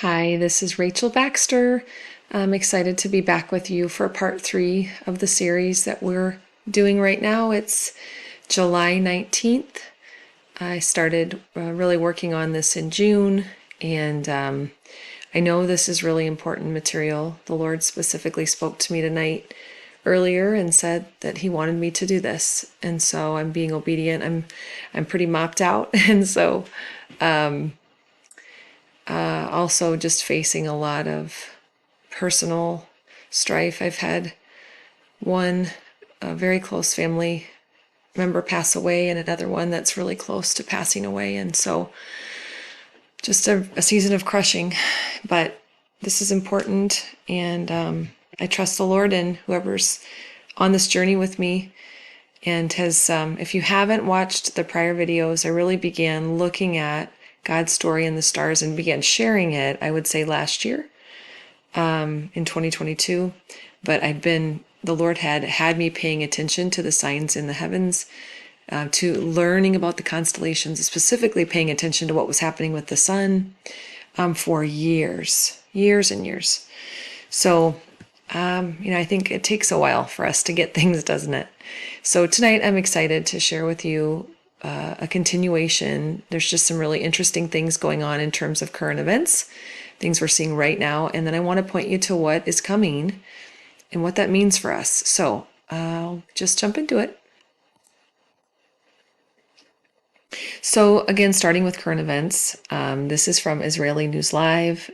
Hi, this is Rachel Baxter. I'm excited to be back with you for part 3 of the series that we're doing right now. It's July 19th. I started really working on this in June, and I know this is really important material. The Lord specifically spoke to me tonight earlier and said that He wanted me to do this, and so I'm being obedient. I'm pretty mopped out, and so also just facing a lot of personal strife. I've had a very close family member pass away and another one that's really close to passing away. And so just a season of crushing. But this is important. And I trust the Lord and whoever's on this journey with me. And if you haven't watched the prior videos, I really began looking at God's story in the stars and began sharing it, I would say last year, in 2022. But the Lord had me paying attention to the signs in the heavens, to learning about the constellations, specifically paying attention to what was happening with the sun, for years and years. So, I think it takes a while for us to get things, doesn't it? So tonight I'm excited to share with you a continuation. There's just some really interesting things going on in terms of current events, things we're seeing right now. And then I want to point you to what is coming and what that means for us. So I'll just jump into it. So again, starting with current events, this is from Israeli News Live.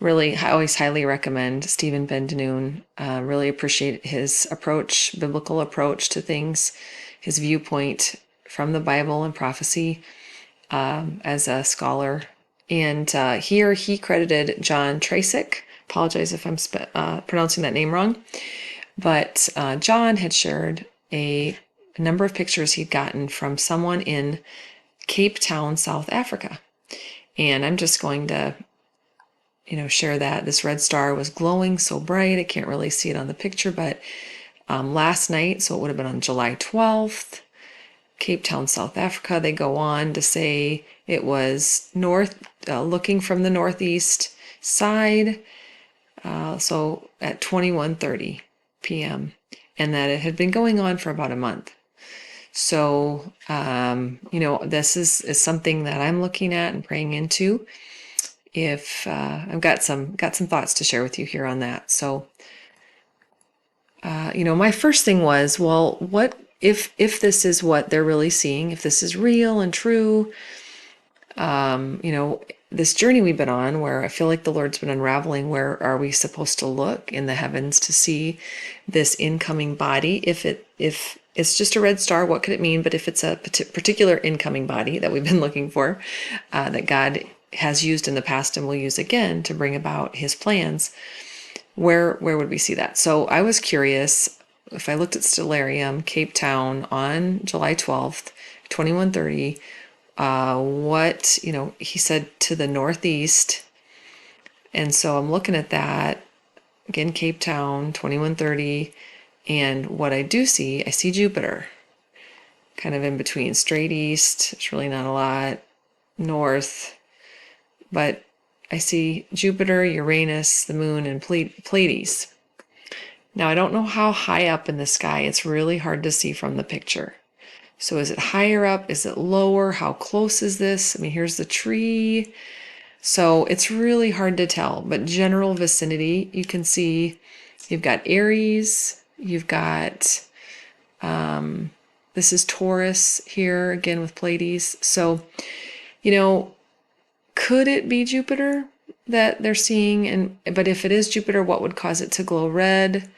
Really, I always highly recommend Stephen Ben-Danoon. Really appreciate his approach, biblical approach to things, his viewpoint from the Bible and prophecy as a scholar. And here he credited John Tracek. Apologize if I'm pronouncing that name wrong. But John had shared a number of pictures he'd gotten from someone in Cape Town, South Africa. And I'm just going to share that. This red star was glowing so bright, I can't really see it on the picture, but last night, so it would have been on July 12th, Cape Town, South Africa, they go on to say it was looking from the northeast side, so at 21:30 p.m., and that it had been going on for about a month. So, this is something that I'm looking at and praying into. If I've got some thoughts to share with you here on that. So, my first thing was, well, what if this is what they're really seeing, if this is real and true, this journey we've been on where I feel like the Lord's been unraveling, where are we supposed to look in the heavens to see this incoming body? If it's just a red star, what could it mean? But if it's a particular incoming body that we've been looking for, that God has used in the past and will use again to bring about his plans, where would we see that? So I was curious. If I looked at Stellarium, Cape Town on July 12th, 21:30, what, he said to the northeast. And so I'm looking at that, again, Cape Town, 21:30, and what I do see, I see Jupiter, kind of in between, straight east, it's really not a lot, north, but I see Jupiter, Uranus, the moon, and Pleiades. Now, I don't know how high up in the sky. It's really hard to see from the picture. So is it higher up? Is it lower? How close is this? I mean, here's the tree. So it's really hard to tell. But general vicinity, you can see you've got Aries. You've got, this is Taurus here, again with Pleiades. So, could it be Jupiter that they're seeing? But if it is Jupiter, what would cause it to glow red?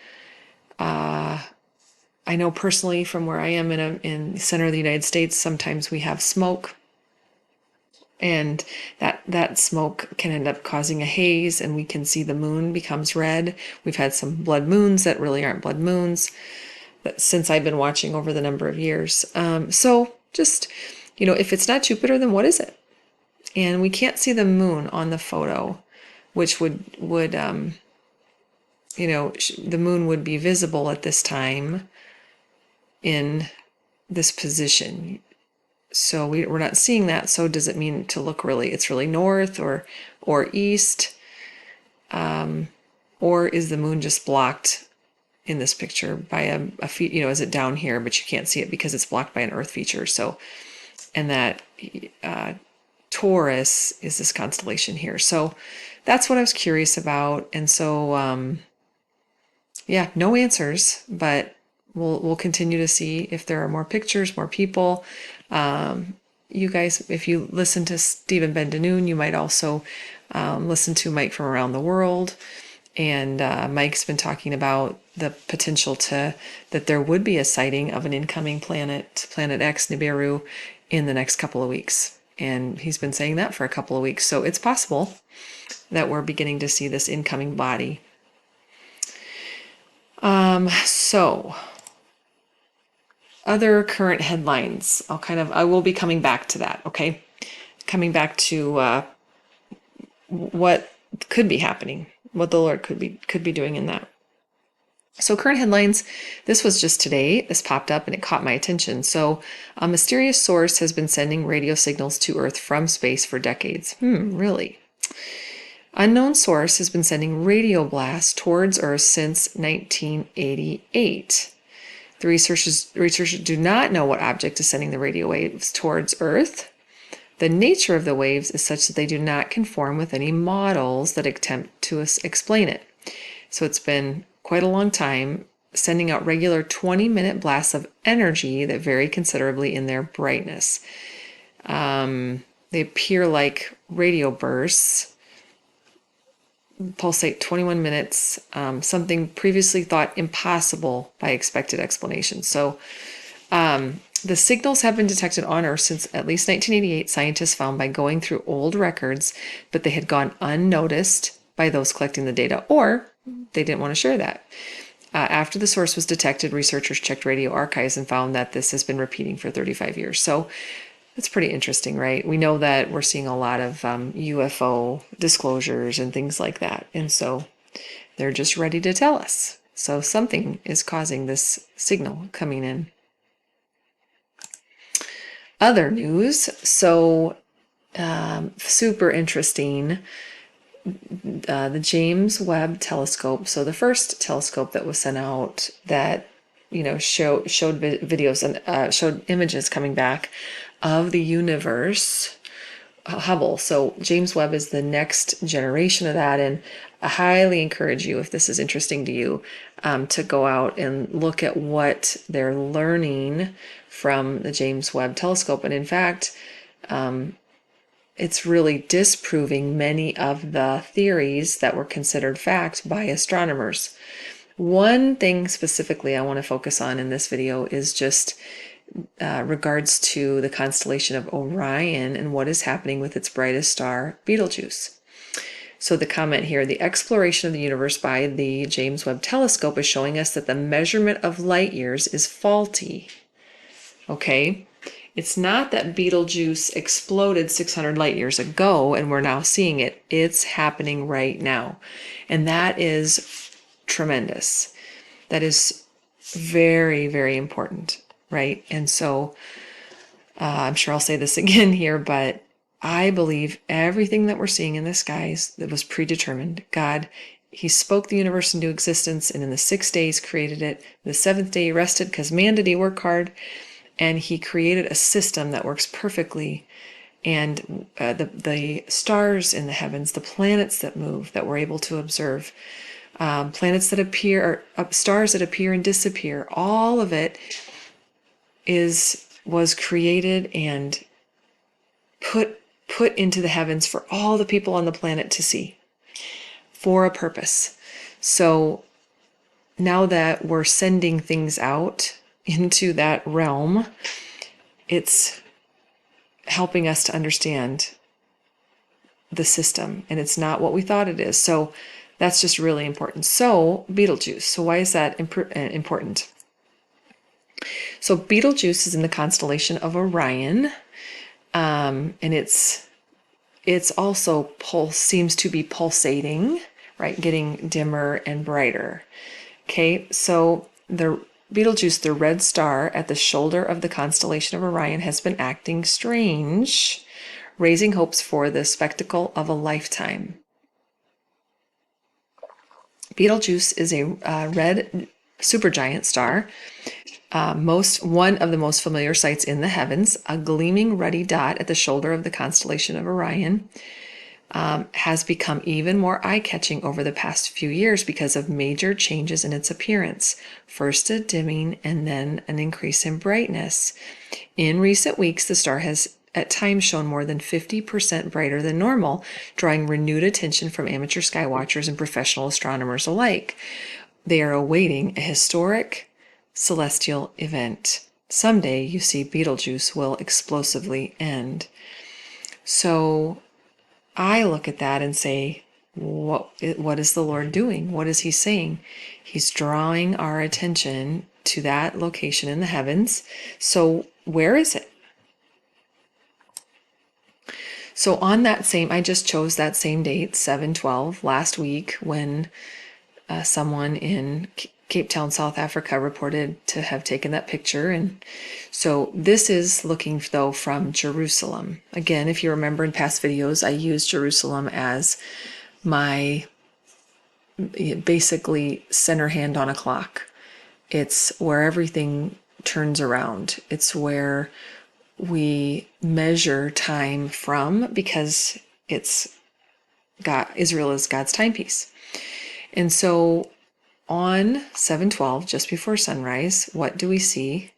I know personally from where I am in the center of the United States, sometimes we have smoke, and that smoke can end up causing a haze, and we can see the moon becomes red. We've had some blood moons that really aren't blood moons since I've been watching over the number of years. So just, if it's not Jupiter, then what is it? And we can't see the moon on the photo, which would the moon would be visible at this time in this position. So we're not seeing that. So does it mean to look it's really north, or or east? Or is the moon just blocked in this picture by a feet, is it down here, but you can't see it because it's blocked by an earth feature. So, and that Taurus is this constellation here. So that's what I was curious about. And so, yeah, no answers, but we'll continue to see if there are more pictures, more people. You guys, if you listen to Stephen Ben-Danoon, you might also listen to Mike from around the world. And Mike's been talking about the potential that there would be a sighting of an incoming planet, Planet X, Nibiru, in the next couple of weeks. And he's been saying that for a couple of weeks. So it's possible that we're beginning to see this incoming body. So other current headlines. I will be coming back to that. Okay. Coming back to what could be happening, what the Lord could be doing in that. So current headlines, this was just today. This popped up and it caught my attention. So a mysterious source has been sending radio signals to Earth from space for decades. Really? Unknown source has been sending radio blasts towards Earth since 1988. The researchers do not know what object is sending the radio waves towards Earth. The nature of the waves is such that they do not conform with any models that attempt to explain it. So it's been quite a long time sending out regular 20-minute blasts of energy that vary considerably in their brightness. They appear like radio bursts, pulsate 21 minutes, something previously thought impossible by expected explanations. So the signals have been detected on Earth since at least 1988, scientists found by going through old records, but they had gone unnoticed by those collecting the data, or they didn't want to share that. After the source was detected, researchers checked radio archives and found that this has been repeating for 35 years. So that's pretty interesting, right? We know that we're seeing a lot of UFO disclosures and things like that. And so they're just ready to tell us. So something is causing this signal coming in. Other news. So super interesting. The James Webb telescope. So the first telescope that was sent out that, showed videos and showed images coming back of the universe, Hubble. So James Webb is the next generation of that. And I highly encourage you, if this is interesting to you, to go out and look at what they're learning from the James Webb telescope. And in fact, it's really disproving many of the theories that were considered fact by astronomers. One thing specifically I want to focus on in this video is just regards to the constellation of Orion and what is happening with its brightest star, Betelgeuse. So the comment here, the exploration of the universe by the James Webb telescope is showing us that the measurement of light years is faulty. Okay? It's not that Betelgeuse exploded 600 light years ago and we're now seeing it. It's happening right now. And that is tremendous. That is very, very important, right? And so I'm sure I'll say this again here, but I believe everything that we're seeing in the skies that was predetermined. God, he spoke the universe into existence, and in the 6 days created it. The 7th day he rested because man did he work hard. And he created a system that works perfectly. And the stars in the heavens, the planets that move, that we're able to observe, planets that appear, or stars that appear and disappear, all of it was created and put into the heavens for all the people on the planet to see for a purpose. So now that we're sending things out into that realm, it's helping us to understand the system, and it's not what we thought it is. So that's just really important. So Betelgeuse. So why is that important? So Betelgeuse is in the constellation of Orion, and it's also seems to be pulsating, right? Getting dimmer and brighter. Okay, so the Betelgeuse, the red star at the shoulder of the constellation of Orion, has been acting strange raising hopes for the spectacle of a lifetime. Betelgeuse is a red supergiant star, one of the most familiar sights in the heavens. A gleaming ruddy dot at the shoulder of the constellation of Orion has become even more eye-catching over the past few years because of major changes in its appearance. First a dimming and then an increase in brightness. In recent weeks, the star has at times shown more than 50% brighter than normal, drawing renewed attention from amateur sky watchers and professional astronomers alike. They are awaiting a historic celestial event. Someday, you see, Betelgeuse will explosively end. So I look at that and say, what is the Lord doing? What is he saying? He's drawing our attention to that location in the heavens. So where is it? So on that same, I just chose that same date, 7/12, last week, when someone in Cape Town, South Africa, reported to have taken that picture. And so this is looking, though, from Jerusalem. Again, if you remember in past videos, I used Jerusalem as my basically center hand on a clock. It's where everything turns around. It's where we measure time from, because Israel is God's timepiece. And so on 7/12, just before sunrise, what do we see?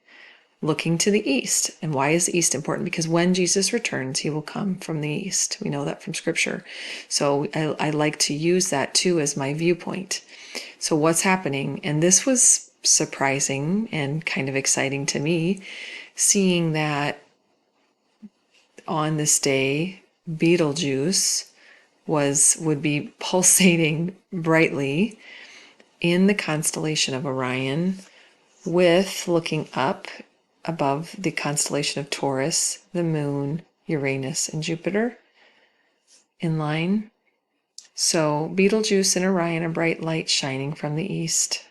Looking to the east. And why is the east important? Because when Jesus returns, he will come from the east. We know that from Scripture. So I like to use that too as my viewpoint. So what's happening? And this was surprising and kind of exciting to me, seeing that on this day, Betelgeuse would be pulsating brightly in the constellation of Orion, with looking up above the constellation of Taurus, the moon, Uranus, and Jupiter in line. So Betelgeuse and Orion, a bright light shining from the east,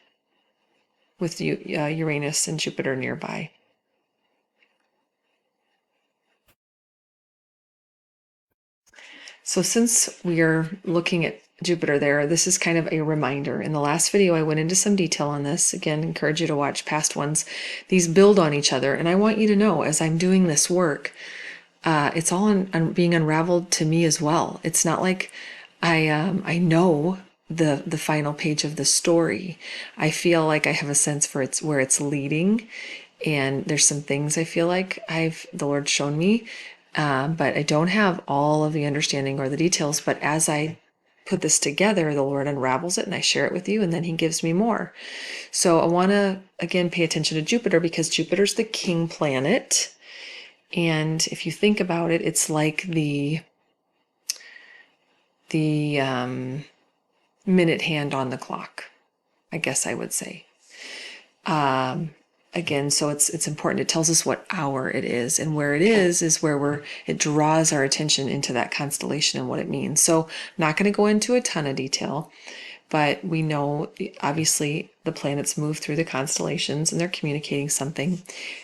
with Uranus and Jupiter nearby. So since we are looking at Jupiter there, this is kind of a reminder. In the last video, I went into some detail on this. Again, encourage you to watch past ones. These build on each other. And I want you to know, as I'm doing this work, it's all being unraveled to me as well. It's not like I know the final page of the story. I feel like I have a sense for where it's leading. And there's some things I feel like the Lord's shown me. But I don't have all of the understanding or the details. But as I put this together, the Lord unravels it and I share it with you, and then he gives me more. So I want to, again, pay attention to Jupiter, because Jupiter's the king planet. And if you think about it, it's like the minute hand on the clock, I guess I would say. Again, so it's important. It tells us what hour it is, and where it is where it draws our attention into that constellation and what it means. So I'm not going to go into a ton of detail, but we know, obviously, the planets move through the constellations and they're communicating something.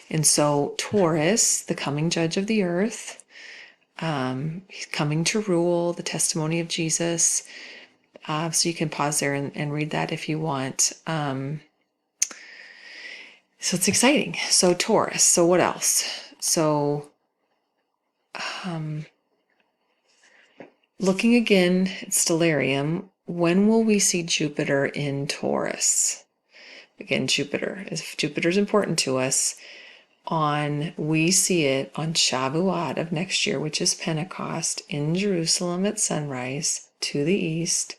And so Taurus, the coming judge of the earth, he's coming to rule, the testimony of Jesus. So you can pause there and read that if you want. So it's exciting. So Taurus. So what else? So looking again at Stellarium, when will we see Jupiter in Taurus? Again, Jupiter. If Jupiter's important to us, we see it on Shavuot of next year, which is Pentecost, in Jerusalem at sunrise to the east.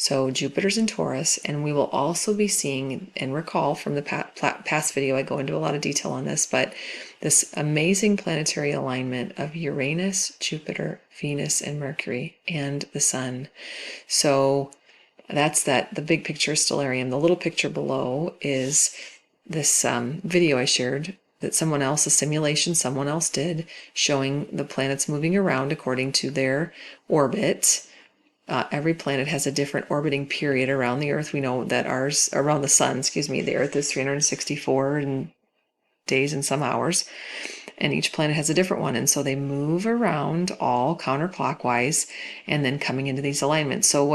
So Jupiter's in Taurus, and we will also be seeing, and recall from the past video, I go into a lot of detail on this, but this amazing planetary alignment of Uranus, Jupiter, Venus, and Mercury, and the Sun. So that's the big picture of Stellarium. The little picture below is this video I shared that a simulation someone else did, showing the planets moving around according to their orbit. Every planet has a different orbiting period around the Earth. We know that around the Sun, the Earth is 364 days and some hours. and each planet has a different one. And so they move around all counterclockwise and then coming into these alignments. So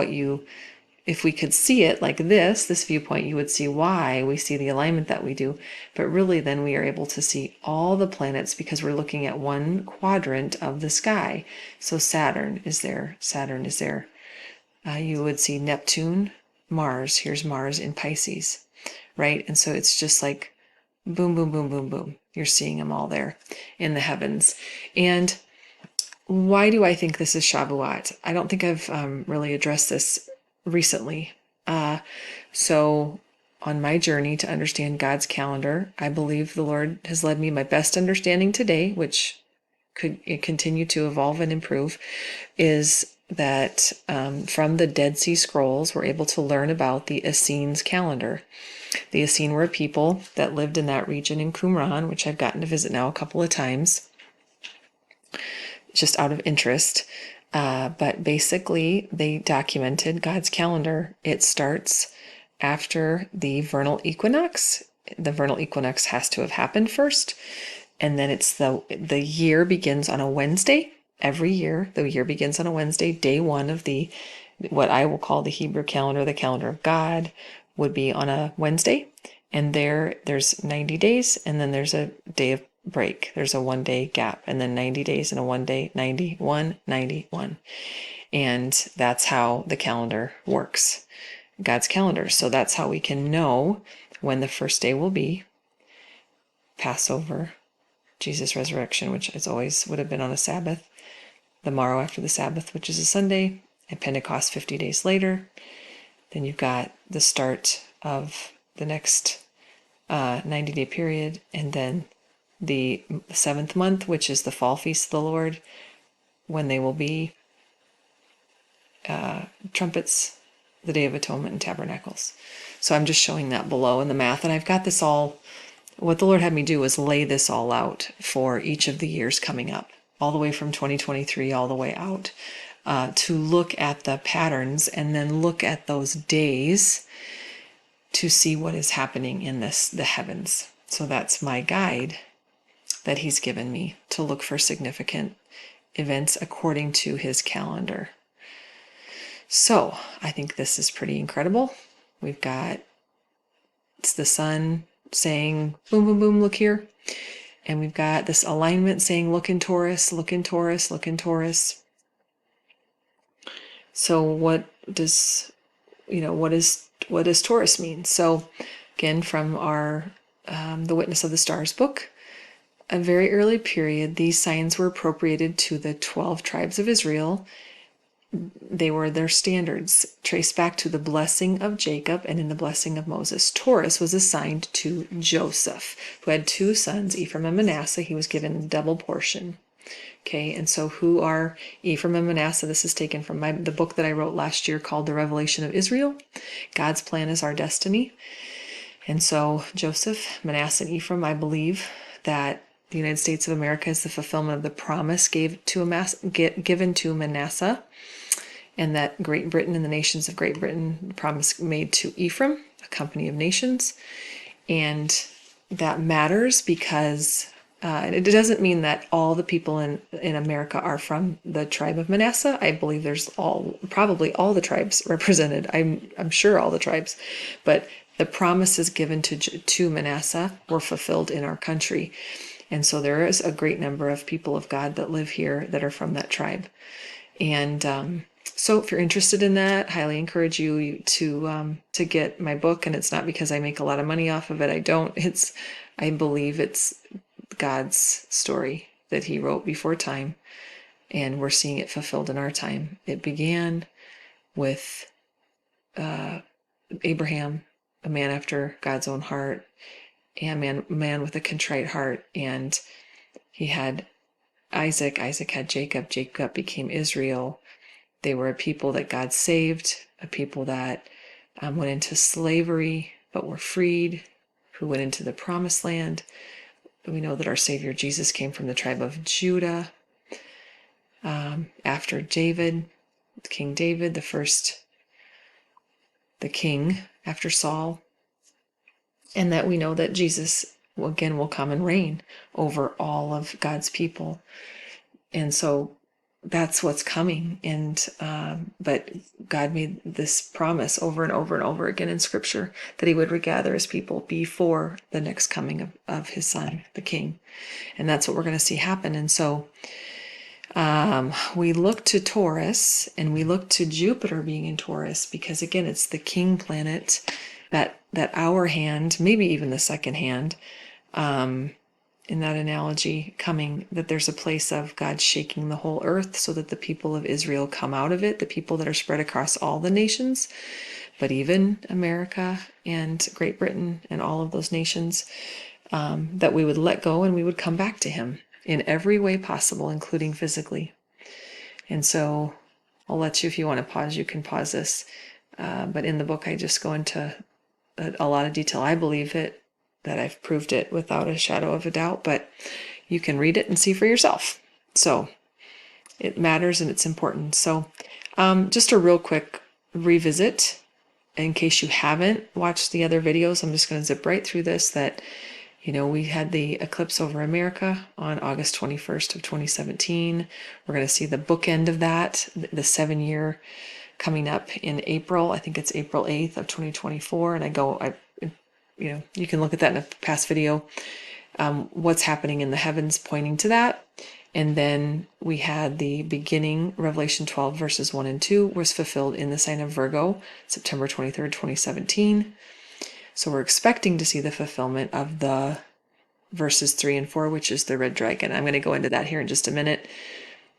if we could see it like this viewpoint, you would see why we see the alignment that we do. But really, then we are able to see all the planets because we're looking at one quadrant of the sky. So Saturn is there. You would see Neptune, Mars. Here's Mars in Pisces, right? And so it's just like boom, boom, boom, boom, boom. You're seeing them all there in the heavens. And why do I think this is Shavuot? I don't think I've really addressed this recently. So on my journey to understand God's calendar, I believe the Lord has led me my best understanding today, which could continue to evolve and improve, is that from the Dead Sea Scrolls, we're able to learn about the Essenes calendar. The Essene were a people that lived in that region in Qumran, which I've gotten to visit now a couple of times, just out of interest. But basically, they documented God's calendar. It starts after the vernal equinox. The vernal equinox has to have happened first. And then it's the year begins on a Wednesday. Every year, the year begins on a Wednesday. Day one of what I will call the Hebrew calendar, the calendar of God, would be on a Wednesday. And there's 90 days, and then there's a day of break. There's a 1 day gap, and then 90 days and a 1 day, 91, 91. And that's how the calendar works, God's calendar. So that's how we can know when the first day will be. Passover, Jesus' resurrection, which is always would have been on a Sabbath, the morrow after the Sabbath, which is a Sunday, and Pentecost 50 days later. Then you've got the start of the next 90-day period, and then the 7th month, which is the fall feast of the Lord, when they will be trumpets, the Day of Atonement, and tabernacles. So I'm just showing that below in the math, and I've got this all. What the Lord had me do was lay this all out for each of the years coming up, all the way from 2023 all the way out, to look at the patterns and then look at those days to see what is happening in the heavens. So that's my guide that he's given me to look for significant events according to his calendar. So I think this is pretty incredible. It's the sun saying, boom, boom, boom, look here. And we've got this alignment saying, look in Taurus, look in Taurus, look in Taurus. So what does Taurus mean? So again, from our The Witness of the Stars book, a very early period, these signs were appropriated to the 12 tribes of Israel. They were their standards, traced back to the blessing of Jacob and in the blessing of Moses. Taurus was assigned to Joseph, who had 2 sons, Ephraim and Manasseh. He was given a double portion. Okay, and so who are Ephraim and Manasseh? This is taken from the book that I wrote last year called The Revelation of Israel. God's plan is our destiny. And so Joseph, Manasseh, and Ephraim, I believe that the United States of America is the fulfillment of the promise given to Manasseh, and that Great Britain and the nations of Great Britain, the promise made to Ephraim, a company of nations. And that matters because it doesn't mean that all the people in America are from the tribe of Manasseh. I believe there's probably all the tribes represented. I'm sure all the tribes, but the promises given to Manasseh were fulfilled in our country. And so there is a great number of people of God that live here that are from that tribe. And so if you're interested in that, highly encourage you to get my book. And it's not because I make a lot of money off of it. I don't. I believe it's God's story that he wrote before time, and we're seeing it fulfilled in our time. It began with Abraham, a man after God's own heart, and a man with a contrite heart, and he had Isaac. Isaac had Jacob. Jacob became Israel. They were a people that God saved, a people that went into slavery but were freed, who went into the promised land. We know that our Savior Jesus came from the tribe of Judah. After David, King David, the king after Saul. And that we know that Jesus again will come and reign over all of God's people. And so that's what's coming. And but God made this promise over and over and over again in Scripture that he would regather his people before the next coming of his son, the king. And that's what we're going to see happen. And so we look to Taurus, and we look to Jupiter being in Taurus, because again, it's the king planet, that hour hand, maybe even the second hand, in that analogy coming, that there's a place of God shaking the whole earth so that the people of Israel come out of it, the people that are spread across all the nations, but even America and Great Britain and all of those nations, that we would let go and we would come back to him in every way possible, including physically. And so I'll let you, if you want to pause, you can pause this. But in the book, I just go into a lot of detail. I believe it, that I've proved it without a shadow of a doubt, but you can read it and see for yourself. So it matters and it's important. So just a real quick revisit, in case you haven't watched the other videos, I'm just going to zip right through this, that, we had the eclipse over America on August 21st of 2017. We're going to see the bookend of that, the 7-year coming up in April. I think it's April 8th of 2024. And you can look at that in a past video, what's happening in the heavens pointing to that. And then we had the beginning, Revelation 12 verses 1 and 2 was fulfilled in the sign of Virgo, September 23rd, 2017. So we're expecting to see the fulfillment of the verses 3 and 4, which is the red dragon. I'm going to go into that here in just a minute.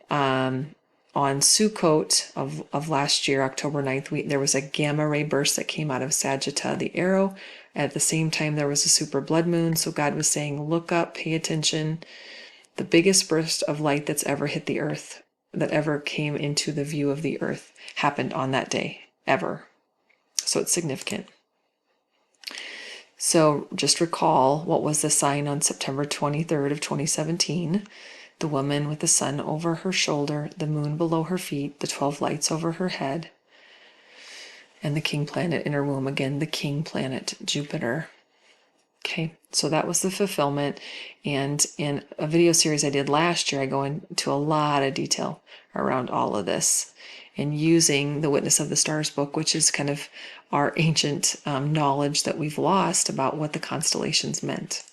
On Sukkot of last year, October 9th, there was a gamma ray burst that came out of Sagittarius, the arrow. At the same time, there was a super blood moon. So God was saying, look up, pay attention. The biggest burst of light that's ever hit the earth, that ever came into the view of the earth, happened on that day, ever. So it's significant. So just recall, what was the sign on September 23rd of 2017? The woman with the sun over her shoulder, the moon below her feet, the 12 lights over her head, and the king planet in her womb. Again, the king planet, Jupiter. Okay, so that was the fulfillment. And in a video series I did last year, I go into a lot of detail around all of this, and using the Witness of the Stars book, which is kind of our ancient knowledge that we've lost about what the constellations meant.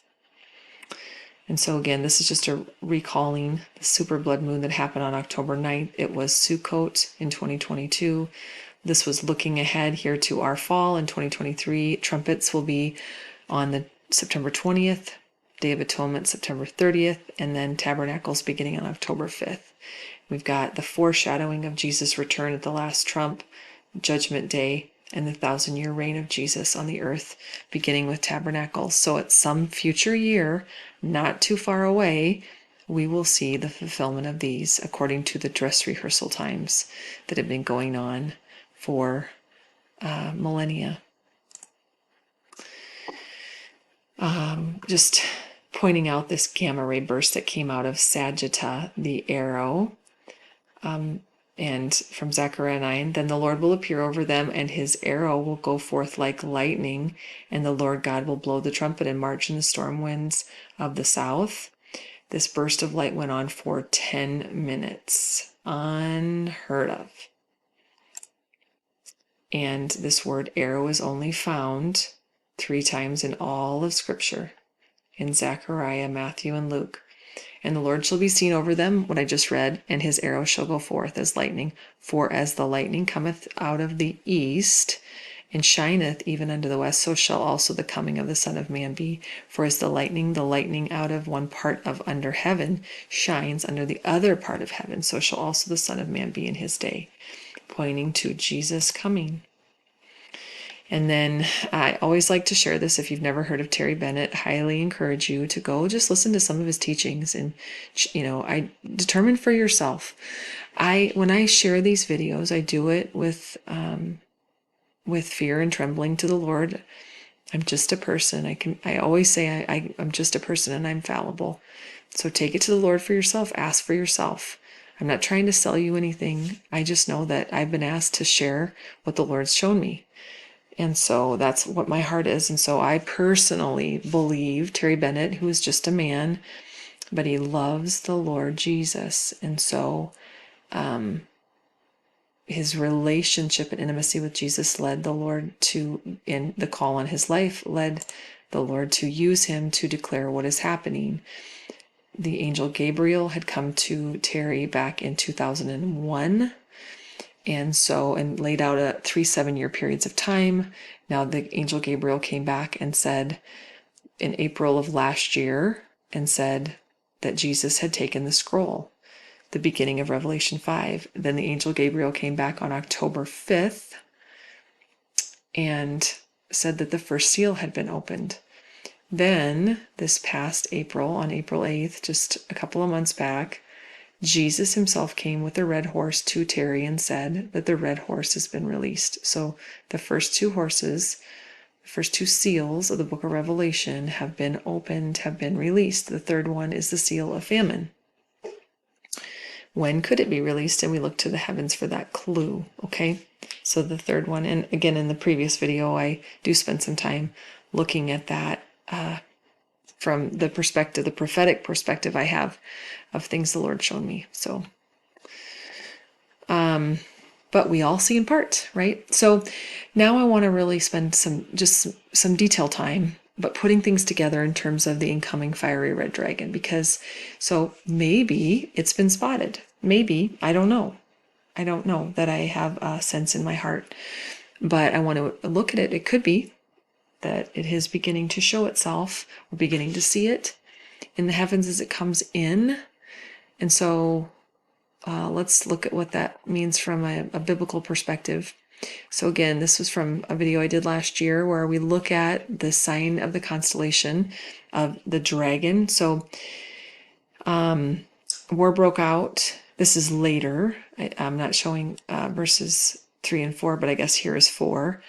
And so again, this is just a recalling the super blood moon that happened on October 9th. It was Sukkot in 2022. This was looking ahead here to our fall in 2023. Trumpets will be on the September 20th, Day of Atonement September 30th, and then Tabernacles beginning on October 5th. We've got the foreshadowing of Jesus' return at the last trump, Judgment Day, and the 1,000-year reign of Jesus on the earth, beginning with Tabernacles. So at some future year, not too far away, we will see the fulfillment of these according to the dress rehearsal times that have been going on for millennia. Just pointing out this gamma ray burst that came out of Sagittarius, the arrow, and from Zechariah 9, then the Lord will appear over them, and his arrow will go forth like lightning, and the Lord God will blow the trumpet and march in the storm winds of the south. This burst of light went on for 10 minutes. Unheard of. And this word arrow is only found 3 times in all of Scripture, in Zechariah, Matthew, and Luke. And the Lord shall be seen over them, what I just read, and his arrow shall go forth as lightning. For as the lightning cometh out of the east, and shineth even unto the west, so shall also the coming of the Son of Man be. For as the lightning out of one part of under heaven shines under the other part of heaven, so shall also the Son of Man be in his day. Pointing to Jesus coming. And then I always like to share this. If you've never heard of Terry Bennett, highly encourage you to go just listen to some of his teachings, and I determine for yourself. When I share these videos, I do it with fear and trembling to the Lord. I'm just a person. I always say I'm just a person and I'm fallible. So take it to the Lord for yourself. Ask for yourself. I'm not trying to sell you anything. I just know that I've been asked to share what the Lord's shown me. And so that's what my heart is. And so I personally believe Terry Bennett, who is just a man, but he loves the Lord Jesus. And so his relationship and intimacy with Jesus led the Lord to, in the call on his life, led the Lord to use him to declare what is happening. The angel Gabriel had come to Terry back in 2001. And laid out a 3 7-year periods of time. Now the angel Gabriel came back and said in April of last year and said that Jesus had taken the scroll, the beginning of Revelation 5. Then the angel Gabriel came back on October 5th and said that the first seal had been opened. Then this past April, on April 8th, just a couple of months back, Jesus himself came with a red horse to Terry and said that the red horse has been released. So the first two horses, the first two seals of the book of Revelation have been opened, have been released. The third one is the seal of famine. When could it be released? And we look to the heavens for that clue. Okay. So the third one, and again, in the previous video, I do spend some time looking at that, from the perspective, the prophetic perspective I have of things the Lord showed me. So, but we all see in part, right? So now I want to really spend some detail time, but putting things together in terms of the incoming fiery red dragon, because so maybe it's been spotted. Maybe, I don't know. I don't know that I have a sense in my heart, but I want to look at it. It could be that it is beginning to show itself. We're beginning to see it in the heavens as it comes in. And so let's look at what that means from a biblical perspective. So again, this was from a video I did last year where we look at the sign of the constellation of the dragon. So war broke out. This is later. I'm not showing verses 3 and 4, but I guess here is 4.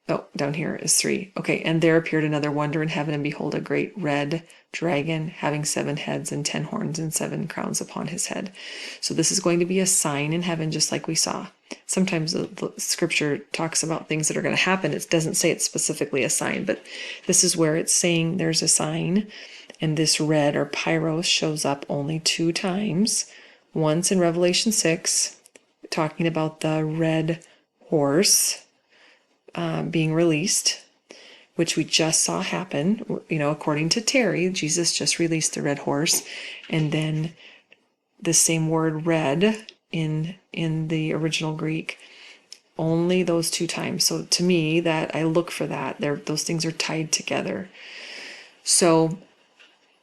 Oh, down here is 3. Okay, and there appeared another wonder in heaven, and behold, a great red dragon having 7 heads and 10 horns and 7 crowns upon his head. So this is going to be a sign in heaven, just like we saw. Sometimes the scripture talks about things that are going to happen. It doesn't say it's specifically a sign, but this is where it's saying there's a sign, and this red or pyros shows up only 2 times. Once in Revelation 6, talking about the red horse being released, which we just saw happen. According to Terry, Jesus just released the red horse, and then the same word red in the original Greek, only those 2 times. So to me, that I look for that. Those things are tied together. So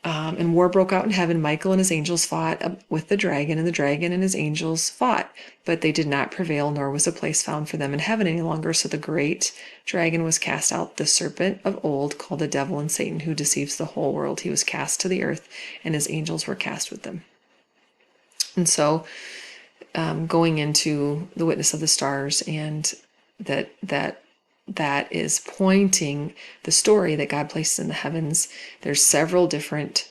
and war broke out in heaven. Michael and his angels fought with the dragon, and the dragon and his angels fought, but they did not prevail, nor was a place found for them in heaven any longer. So the great dragon was cast out, the serpent of old, called the devil and Satan, who deceives the whole world. He was cast to the earth, and his angels were cast with them. And so going into the witness of the stars, and that is pointing the story that God places in the heavens. There's several different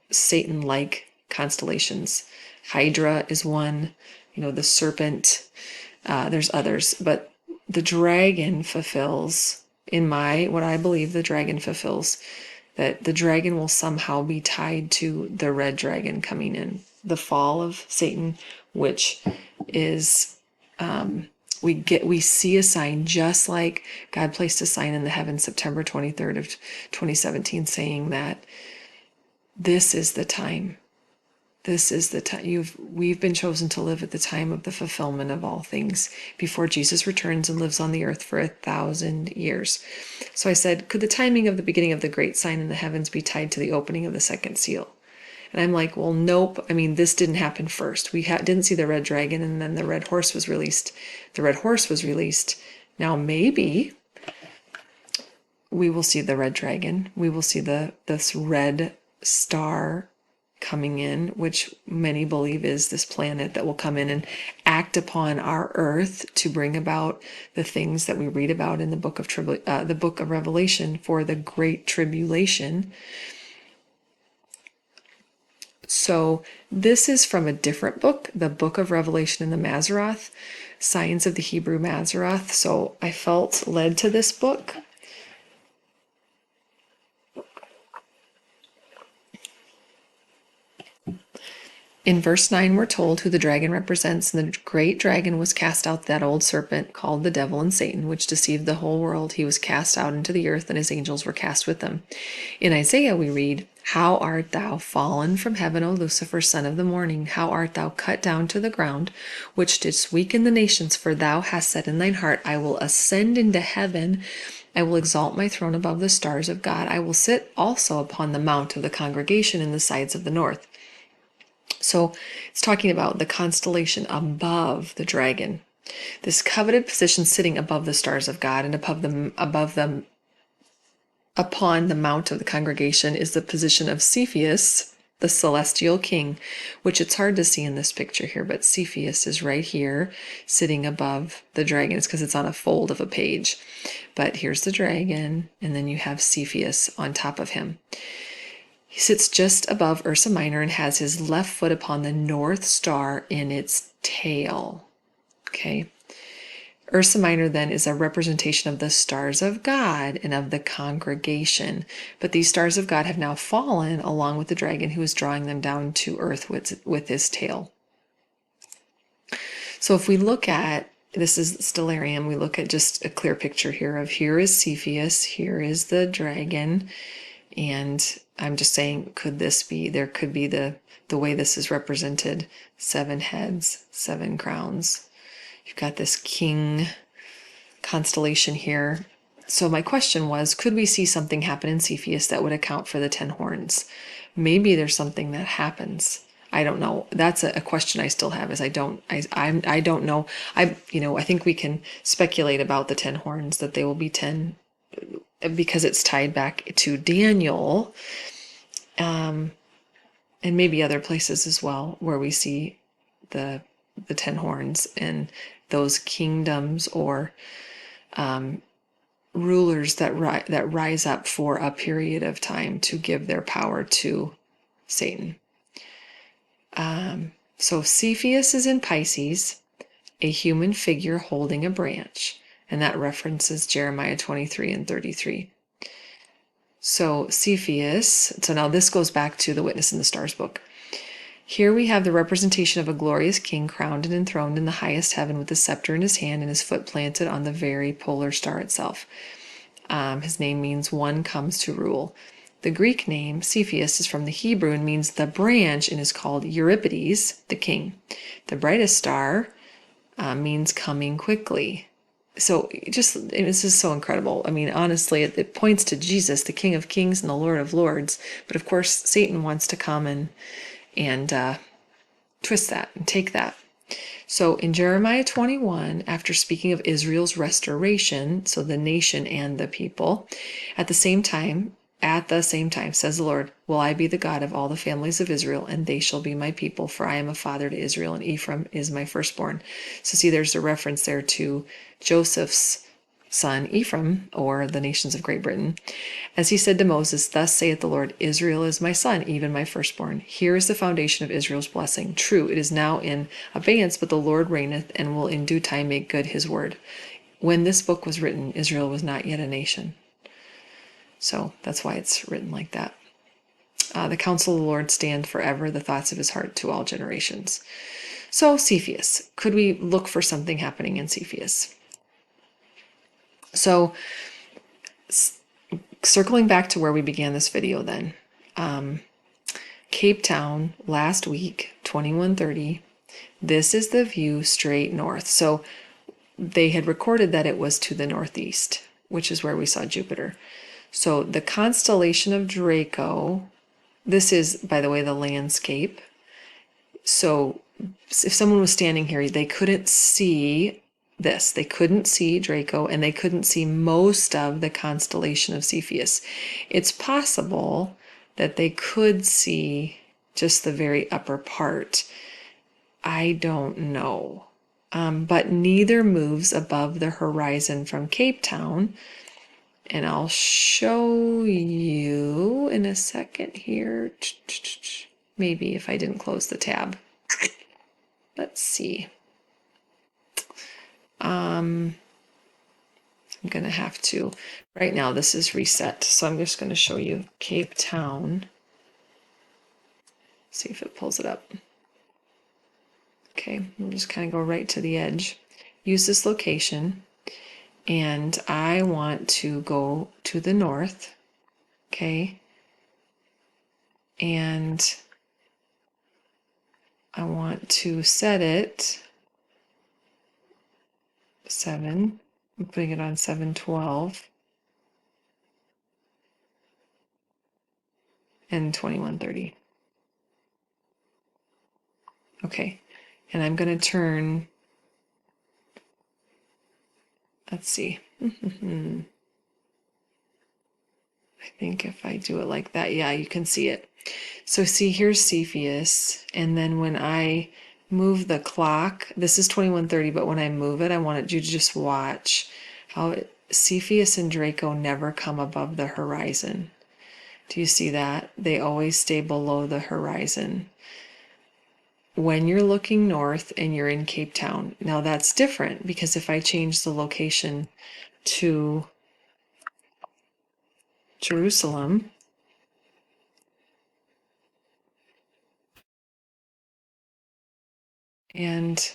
Satan-like constellations. Hydra is one, the serpent. There's others, but the dragon fulfills, what I believe the dragon fulfills, that the dragon will somehow be tied to the red dragon coming in. The fall of Satan, which is... we see a sign, just like God placed a sign in the heavens September 23rd of 2017, saying that this is the time. This is the time. We've been chosen to live at the time of the fulfillment of all things, before Jesus returns and lives on the earth for 1,000 years. So I said, could the timing of the beginning of the great sign in the heavens be tied to the opening of the second seal? And I'm like, well, nope. I mean, this didn't happen first. We didn't see the red dragon, and then the red horse was released. The red horse was released. Now, maybe we will see the red dragon. We will see this red star coming in, which many believe is this planet that will come in and act upon our earth to bring about the things that we read about in the book of Revelation for the Great Tribulation. So this is from a different book, the Book of Revelation in the Mazzaroth, Signs of the Hebrew Mazzaroth. So I felt led to this book. In verse 9, we're told who the dragon represents, and the great dragon was cast out, that old serpent called the devil and Satan, which deceived the whole world. He was cast out into the earth, and his angels were cast with him. In Isaiah, we read, "How art thou fallen from heaven, O Lucifer, son of the morning? How art thou cut down to the ground, which didst weaken the nations? For thou hast said in thine heart, I will ascend into heaven. I will exalt my throne above the stars of God. I will sit also upon the mount of the congregation in the sides of the north." So it's talking about the constellation above the dragon. This coveted position sitting above the stars of God and above them upon the mount of the congregation is the position of Cepheus, the celestial king, which it's hard to see in this picture here, but Cepheus is right here sitting above the dragon. It's because it's on a fold of a page. But here's the dragon, and then you have Cepheus on top of him. He sits just above Ursa Minor and has his left foot upon the North Star in its tail. Okay. Ursa Minor then is a representation of the stars of God and of the congregation. But these stars of God have now fallen along with the dragon who is drawing them down to earth with his tail. So if we look at, this is Stellarium, we look at just a clear picture here of here is Cepheus, here is the dragon, and I'm just saying, could this be, there could be the way this is represented, 7 heads, 7 crowns. You've got this king constellation here. So my question was, could we see something happen in Cepheus that would account for the 10 horns? Maybe there's something that happens. I don't know. That's a question I still have, is I don't know. I think we can speculate about the 10 horns, that they will be 10, because it's tied back to Daniel, and maybe other places as well where we see the 10 horns and those kingdoms or rulers that rise up for a period of time to give their power to Satan. So Cepheus is in Pisces, a human figure holding a branch, and that references Jeremiah 23 and 33. So Cepheus, so now this goes back to the Witness in the Stars book. Here we have the representation of a glorious king crowned and enthroned in the highest heaven with a scepter in his hand and his foot planted on the very polar star itself. His name means one comes to rule. The Greek name, Cepheus, is from the Hebrew and means the branch and is called Euripides, the king. The brightest star means coming quickly. So this is so incredible. I mean, honestly, it points to Jesus, the King of Kings and the Lord of Lords. But of course, Satan wants to come and twist that and take that. So in Jeremiah 21, after speaking of Israel's restoration, so the nation and the people, at the same time, says the Lord, will I be the God of all the families of Israel, and they shall be my people, for I am a father to Israel, and Ephraim is my firstborn. So see, there's a reference there to Joseph's son Ephraim, or the nations of Great Britain. As he said to Moses, thus saith the Lord, Israel is my son, even my firstborn. Here is the foundation of Israel's blessing. True, it is now in abeyance, but the Lord reigneth, and will in due time make good his word. When this book was written, Israel was not yet a nation. So that's why it's written like that. The counsel of the Lord stand forever, the thoughts of his heart to all generations. So Cepheus, could we look for something happening in Cepheus? So circling back to where we began this video then, Cape Town last week, 2130, this is the view straight north. So they had recorded that it was to the northeast, which is where we saw Jupiter. So the constellation of Draco, this is, by the way, the landscape. So if someone was standing here, they couldn't see this. They couldn't see Draco, and they couldn't see most of the constellation of Cepheus. It's possible that they could see just the very upper part. I don't know. But neither moves above the horizon from Cape Town. And I'll show you in a second here. maybe if I didn't close the tab. Let's see. I'm gonna have to, right now this is reset, so I'm just gonna show you Cape Town. See if it pulls it up. Okay, we'll just kind of go right to the edge. Use this location, and I want to go to the north, okay? And I want to set it 7. I'm putting it on 712 and 2130. Okay, and I'm going to turn, let's see. I think if I do it like that, yeah, you can see it. So see, here's Cepheus, and then when I move the clock, this is 2130, but when I move it, I want you to just watch how Cepheus and Draco never come above the horizon. Do you see that? They always stay below the horizon when you're looking north and you're in Cape Town. Now that's different, because if I change the location to Jerusalem, and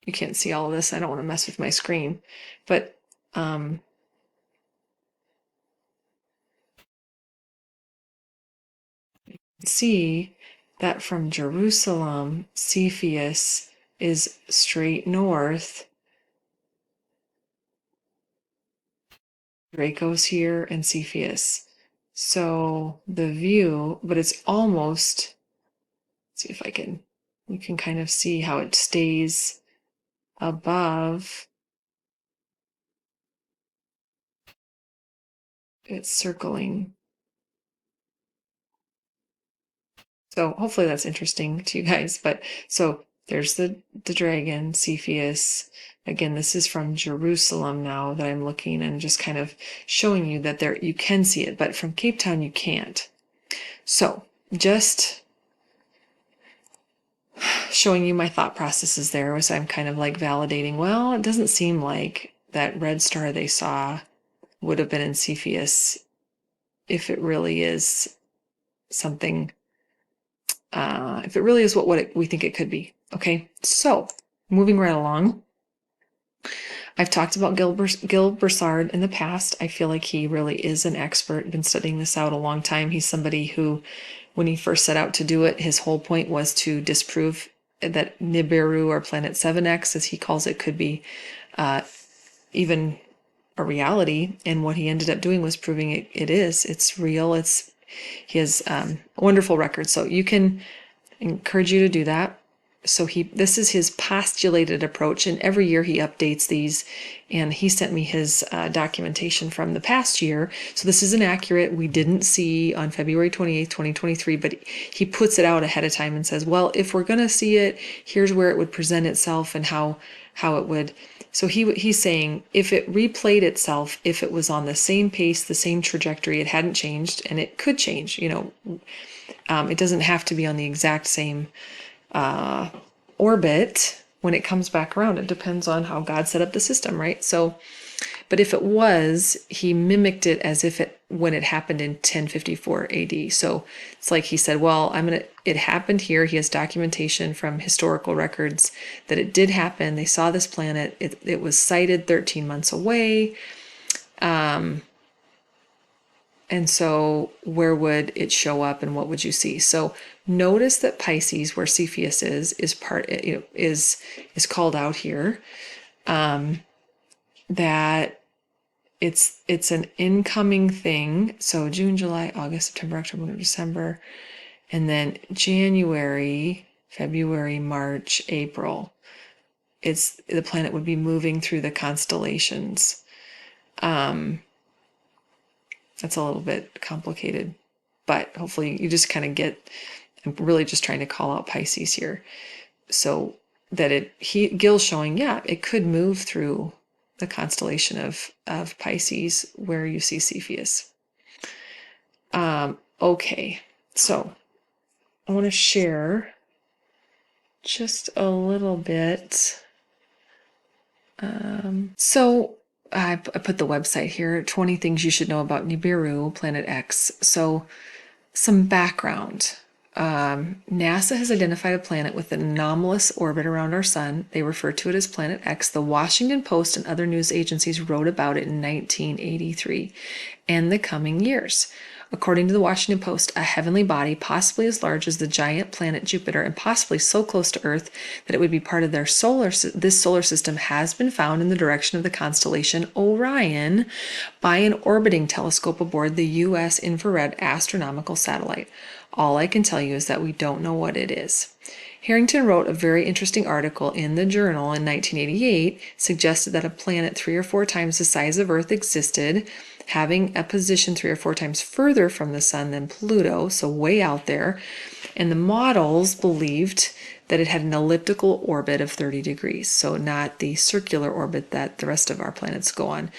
you can't see all of this. I don't want to mess with my screen, but see that from Jerusalem, Cepheus is straight north. Draco's here and Cepheus. So the view, but it's almost, let's see if I can, you can kind of see how it stays above. It's circling. So hopefully that's interesting to you guys. But so there's the dragon, Cepheus. Again, this is from Jerusalem now that I'm looking and just kind of showing you that there you can see it, but from Cape Town you can't. So just showing you my thought processes there as I'm kind of like validating, well, it doesn't seem like that red star they saw would have been in Cepheus if it really is something, if it really is what we think it could be. Okay, so moving right along. I've talked about Gil Broussard in the past. I feel like he really is an expert. Been studying this out a long time. He's somebody who, when he first set out to do it, his whole point was to disprove that Nibiru, or Planet 7X, as he calls it, could be even a reality. And what he ended up doing was proving it is. It's real. He has a wonderful record. So you can encourage you to do that. So this is his postulated approach, and every year he updates these, and he sent me his documentation from the past year. So this isn't accurate. We didn't see on February 28th, 2023, but he puts it out ahead of time and says, well, if we're going to see it, here's where it would present itself and how it would. So he's saying if it replayed itself, if it was on the same pace, the same trajectory, it hadn't changed, and it could change, it doesn't have to be on the exact same orbit when it comes back around. It depends on how God set up the system, right? So, but if it was, he mimicked it as if when it happened in 1054 AD. So it's like he said, well, it happened here. He has documentation from historical records that it did happen. They saw this planet. It was sighted 13 months away. And so where would it show up and what would you see? So notice that Pisces, where Cepheus is called out here, that it's an incoming thing. So June, July, August, September, October, November, December, and then January, February, March, April. The planet would be moving through the constellations. That's a little bit complicated, but hopefully you just kind of get, I'm really just trying to call out Pisces here. So Gil's showing, yeah, it could move through the constellation of Pisces where you see Cepheus. Okay, so I want to share just a little bit. So I put the website here, 20 things you should know about Nibiru, Planet X. So some background. NASA has identified a planet with an anomalous orbit around our sun. They refer to it as Planet X. The Washington Post and other news agencies wrote about it in 1983 and the coming years. According to the Washington Post, a heavenly body possibly as large as the giant planet Jupiter and possibly so close to Earth that it would be part of this solar system has been found in the direction of the constellation Orion by an orbiting telescope aboard the U.S. Infrared Astronomical Satellite. All I can tell you is that we don't know what it is. Harrington wrote a very interesting article in the journal in 1988, suggested that a planet 3 or 4 times the size of Earth existed, having a position 3 or 4 times further from the sun than Pluto, so way out there, and the models believed that it had an elliptical orbit of 30 degrees, so not the circular orbit that the rest of our planets go on.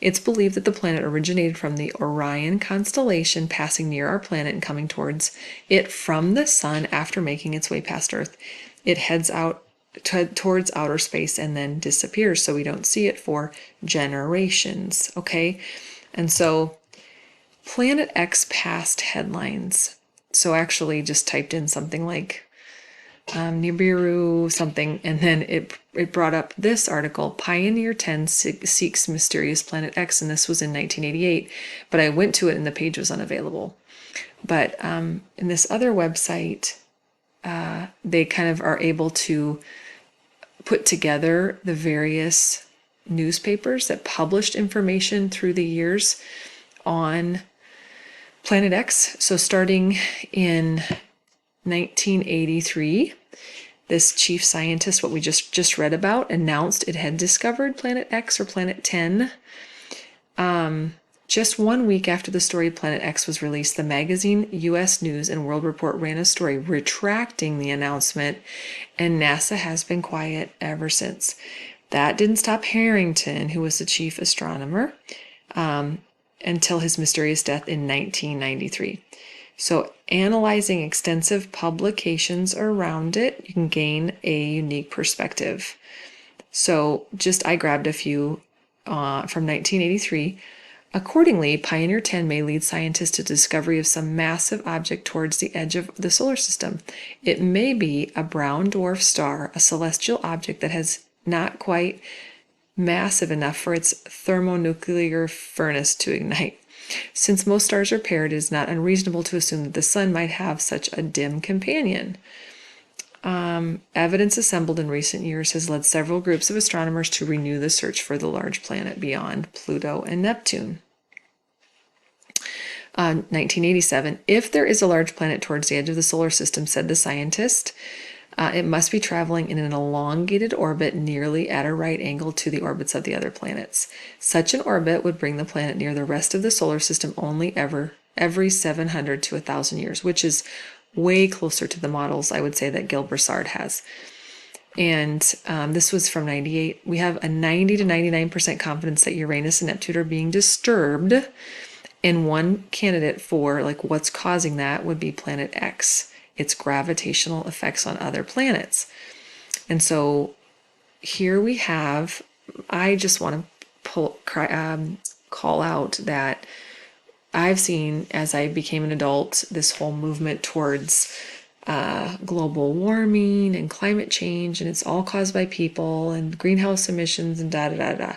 It's believed that the planet originated from the Orion constellation, passing near our planet and coming towards it from the sun after making its way past Earth. It heads out towards outer space and then disappears, so we don't see it for generations, okay? And so Planet X past headlines. So actually just typed in something like Nibiru something, and then it brought up this article, Pioneer 10 seeks mysterious Planet X, and this was in 1988, but I went to it and the page was unavailable. But in this other website, they kind of are able to put together the various newspapers that published information through the years on Planet X. So starting in 1983, this chief scientist, what we just read about, announced it had discovered Planet X or Planet 10. Just 1 week after the story of Planet X was released, the magazine U.S. News and World Report ran a story retracting the announcement, and NASA has been quiet ever since. That didn't stop Harrington, who was the chief astronomer, until his mysterious death in 1993. So analyzing extensive publications around it, you can gain a unique perspective. So I grabbed a few from 1983. Accordingly, Pioneer 10 may lead scientists to discovery of some massive object towards the edge of the solar system. It may be a brown dwarf star, a celestial object that has not quite massive enough for its thermonuclear furnace to ignite. Since most stars are paired, it is not unreasonable to assume that the sun might have such a dim companion. Evidence assembled in recent years has led several groups of astronomers to renew the search for the large planet beyond Pluto and Neptune. 1987, if there is a large planet towards the edge of the solar system, said the scientist, it must be traveling in an elongated orbit nearly at a right angle to the orbits of the other planets. Such an orbit would bring the planet near the rest of the solar system only every 700 to 1,000 years, which is way closer to the models, I would say, that Gil Broussard has. And this was from 98. We have a 90 to 99% confidence that Uranus and Neptune are being disturbed. And one candidate for what's causing that would be Planet X, its gravitational effects on other planets. And so here we have, I just want to call out that I've seen, as I became an adult, this whole movement towards global warming and climate change, and it's all caused by people and greenhouse emissions and da-da-da-da.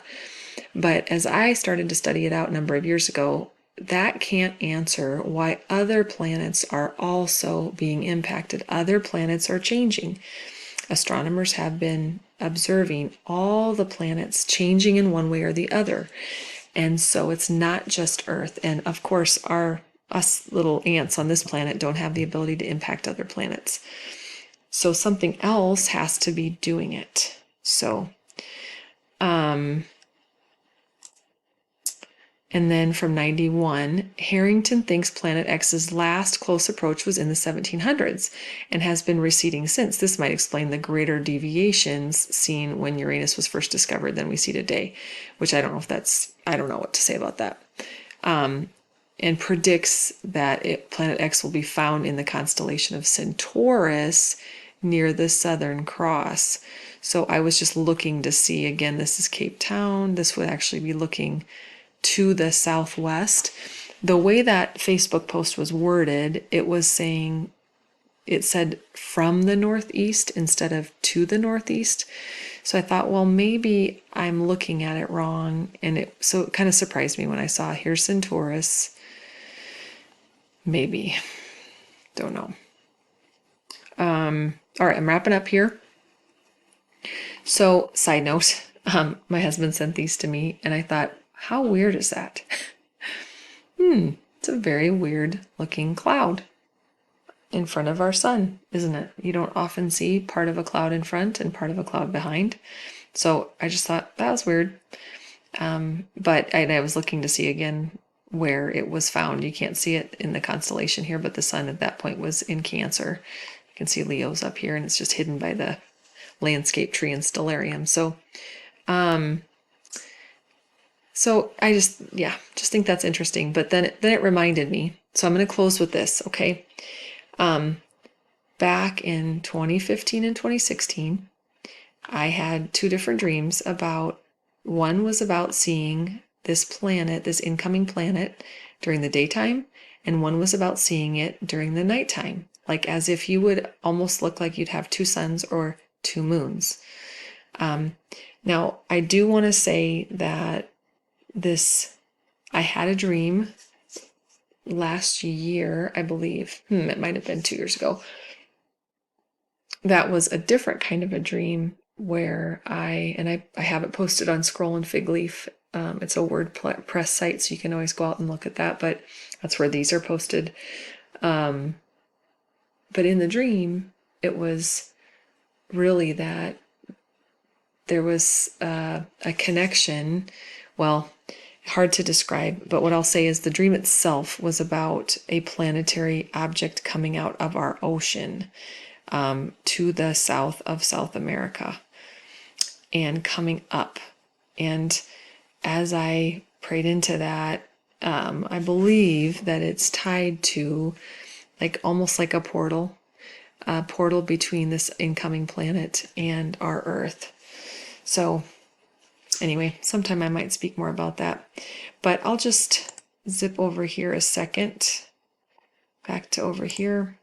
But as I started to study it out a number of years ago, that can't answer why other planets are also being impacted. Other planets are changing. Astronomers have been observing all the planets changing in one way or the other. And so it's not just Earth. And of course, us little ants on this planet don't have the ability to impact other planets. So something else has to be doing it. So, And then from 91, Harrington thinks Planet X's last close approach was in the 1700s and has been receding since. This might explain the greater deviations seen when Uranus was first discovered than we see today, which I don't know what to say about that. And predicts that Planet X will be found in the constellation of Centaurus near the Southern Cross. So I was just looking to see, again, this is Cape Town. This would actually be looking to the southwest. The way that Facebook post was worded, it said from the northeast instead of to the northeast. So I thought, well, maybe I'm looking at it wrong. So it kind of surprised me when I saw here's Centaurus. Maybe. Don't know. All right, I'm wrapping up here. So, side note, my husband sent these to me, and I thought, how weird is that? It's a very weird looking cloud in front of our sun, isn't it? You don't often see part of a cloud in front and part of a cloud behind. So I just thought that was weird. But I was looking to see again where it was found. You can't see it in the constellation here, but the sun at that point was in Cancer. You can see Leo's up here, and it's just hidden by the landscape tree and Stellarium. So I just think that's interesting. But then it reminded me. So I'm going to close with this, okay? Back in 2015 and 2016, I had two different dreams about, one was about seeing this planet, this incoming planet during the daytime, and one was about seeing it during the nighttime, like as if you would almost look like you'd have two suns or two moons. Now, I do want to say that I had a dream last year, I believe. It might have been 2 years ago. That was a different kind of a dream where I have it posted on Scroll and Fig Leaf. It's a WordPress site, so you can always go out and look at that, but that's where these are posted. But in the dream, it was really that there was a connection. Well, hard to describe, but what I'll say is the dream itself was about a planetary object coming out of our ocean to the south of South America and coming up. And as I prayed into that, I believe that it's tied to almost like a portal between this incoming planet and our Earth. So anyway, sometime I might speak more about that, but I'll just zip over here a second, back to over here,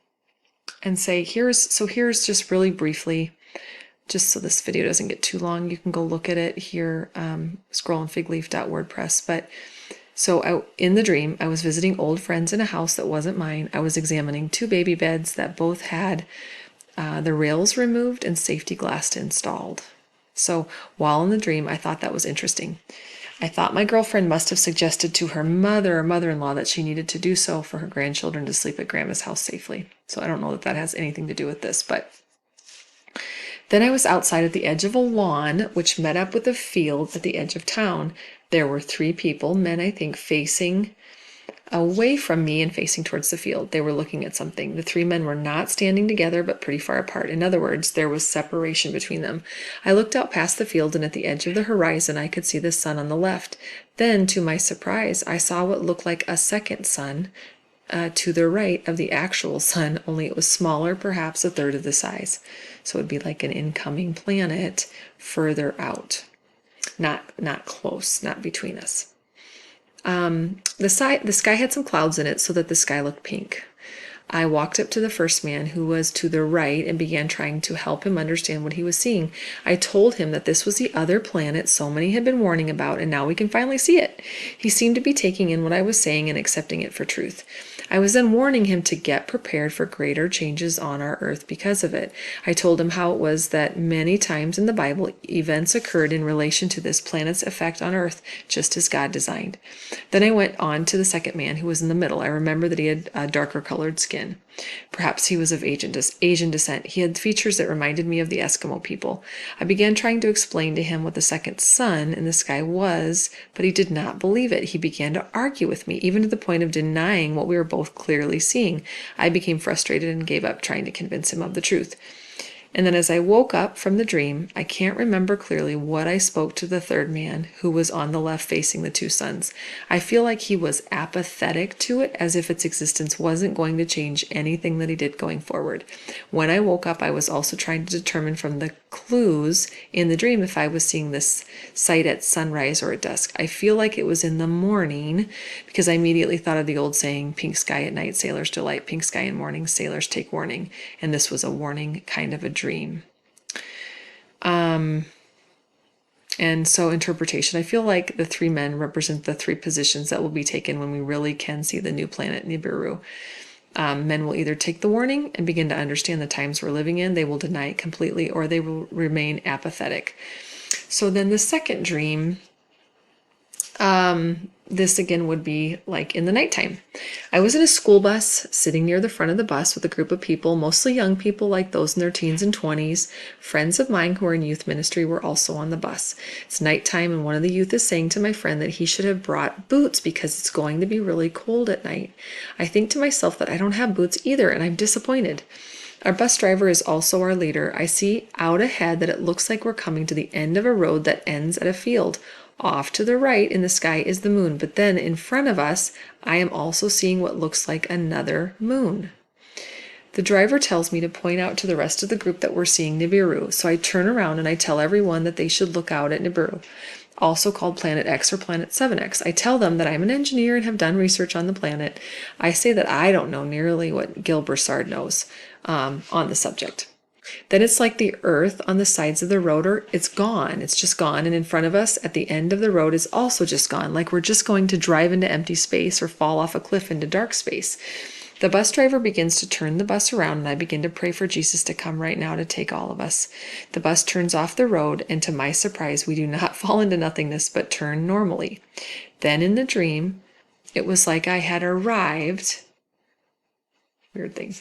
and say here's just really briefly, just so this video doesn't get too long. You can go look at it here, scrollandfigleaf.wordpress. But so in the dream, I was visiting old friends in a house that wasn't mine. I was examining two baby beds that both had the rails removed and safety glass installed. So while in the dream, I thought that was interesting. I thought my girlfriend must have suggested to her mother or mother-in-law that she needed to do so for her grandchildren to sleep at grandma's house safely. So I don't know that has anything to do with this, but then I was outside at the edge of a lawn, which met up with a field at the edge of town. There were three people, men, I think, facing away from me and facing towards the field. They were looking at something. The three men were not standing together, but pretty far apart. In other words, there was separation between them. I looked out past the field, and at the edge of the horizon, I could see the sun on the left. Then, to my surprise, I saw what looked like a second sun to the right of the actual sun, only it was smaller, perhaps a third of the size. So it would be like an incoming planet further out. Not close, not between us. The sky had some clouds in it so that the sky looked pink. I walked up to the first man, who was to the right, and began trying to help him understand what he was seeing. I told him that this was the other planet so many had been warning about, and now we can finally see it. He seemed to be taking in what I was saying and accepting it for truth. I was then warning him to get prepared for greater changes on our Earth because of it. I told him how it was that many times in the Bible, events occurred in relation to this planet's effect on Earth, just as God designed. Then I went on to the second man, who was in the middle. I remember that he had a darker colored skin. skin. Perhaps he was of Asian descent. He had features that reminded me of the Eskimo people. I began trying to explain to him what the second sun in the sky was, but he did not believe it. He began to argue with me, even to the point of denying what we were both clearly seeing. I became frustrated and gave up trying to convince him of the truth. And then as I woke up from the dream, I can't remember clearly what I spoke to the third man who was on the left facing the two suns. I feel like he was apathetic to it, as if its existence wasn't going to change anything that he did going forward. When I woke up, I was also trying to determine from the clues in the dream if I was seeing this sight at sunrise or at dusk. I feel like it was in the morning, because I immediately thought of the old saying, pink sky at night, sailors delight, pink sky in morning, sailors take warning. And this was a warning kind of a dream. And so interpretation, I feel like the three men represent the three positions that will be taken when we really can see the new planet Nibiru. Men will either take the warning and begin to understand the times we're living in, they will deny it completely, or they will remain apathetic. So then the second dream, this again would be like in the nighttime. I was in a school bus sitting near the front of the bus with a group of people, mostly young people like those in their teens and 20s. Friends of mine who are in youth ministry were also on the bus. It's nighttime, and one of the youth is saying to my friend that he should have brought boots because it's going to be really cold at night. I think to myself that I don't have boots either, and I'm disappointed. Our bus driver is also our leader. I see out ahead that it looks like we're coming to the end of a road that ends at a field. Off to the right in the sky is the moon, but then in front of us, I am also seeing what looks like another moon. The driver tells me to point out to the rest of the group that we're seeing Nibiru, so I turn around and I tell everyone that they should look out at Nibiru, also called Planet X or Planet 7X. I tell them that I'm an engineer and have done research on the planet. I say that I don't know nearly what Gil Broussard knows on the subject. Then it's like the earth on the sides of the road, it's gone. It's just gone. And in front of us at the end of the road is also just gone. Like we're just going to drive into empty space or fall off a cliff into dark space. The bus driver begins to turn the bus around, and I begin to pray for Jesus to come right now to take all of us. The bus turns off the road, and to my surprise, we do not fall into nothingness, but turn normally. Then in the dream, it was like I had arrived. Weird thing.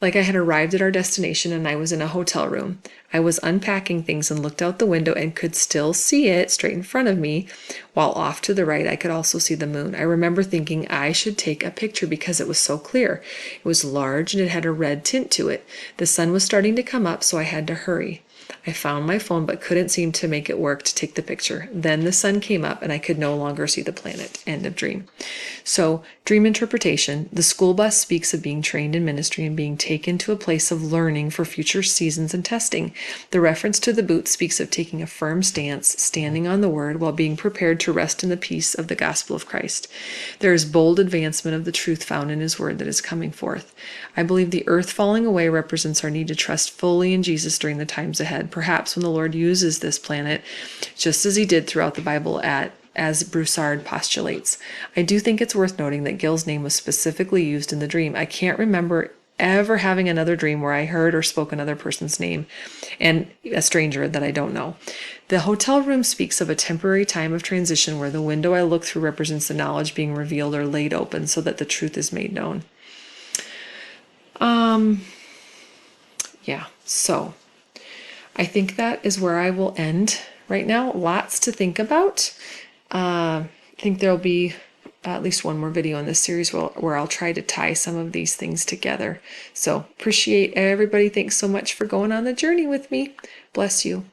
Like I had arrived at our destination and I was in a hotel room. I was unpacking things and looked out the window and could still see it straight in front of me, while off to the right I could also see the moon. I remember thinking I should take a picture because it was so clear. It was large and it had a red tint to it. The sun was starting to come up, so I had to hurry. I found my phone but couldn't seem to make it work to take the picture. Then the sun came up and I could no longer see the planet. End of dream. So, dream interpretation. The school bus speaks of being trained in ministry and being taken to a place of learning for future seasons and testing. The reference to the boot speaks of taking a firm stance, standing on the word, while being prepared to rest in the peace of the gospel of Christ. There is bold advancement of the truth found in his word that is coming forth. I believe the earth falling away represents our need to trust fully in Jesus during the times ahead, perhaps when the Lord uses this planet, just as he did throughout the Bible as Broussard postulates. I do think it's worth noting that Gil's name was specifically used in the dream. I can't remember ever having another dream where I heard or spoke another person's name, and a stranger that I don't know. The hotel room speaks of a temporary time of transition where the window I look through represents the knowledge being revealed or laid open so that the truth is made known. So I think that is where I will end right now. Lots to think about. I think there'll be at least one more video in this series where I'll try to tie some of these things together. So appreciate everybody. Thanks so much for going on the journey with me. Bless you.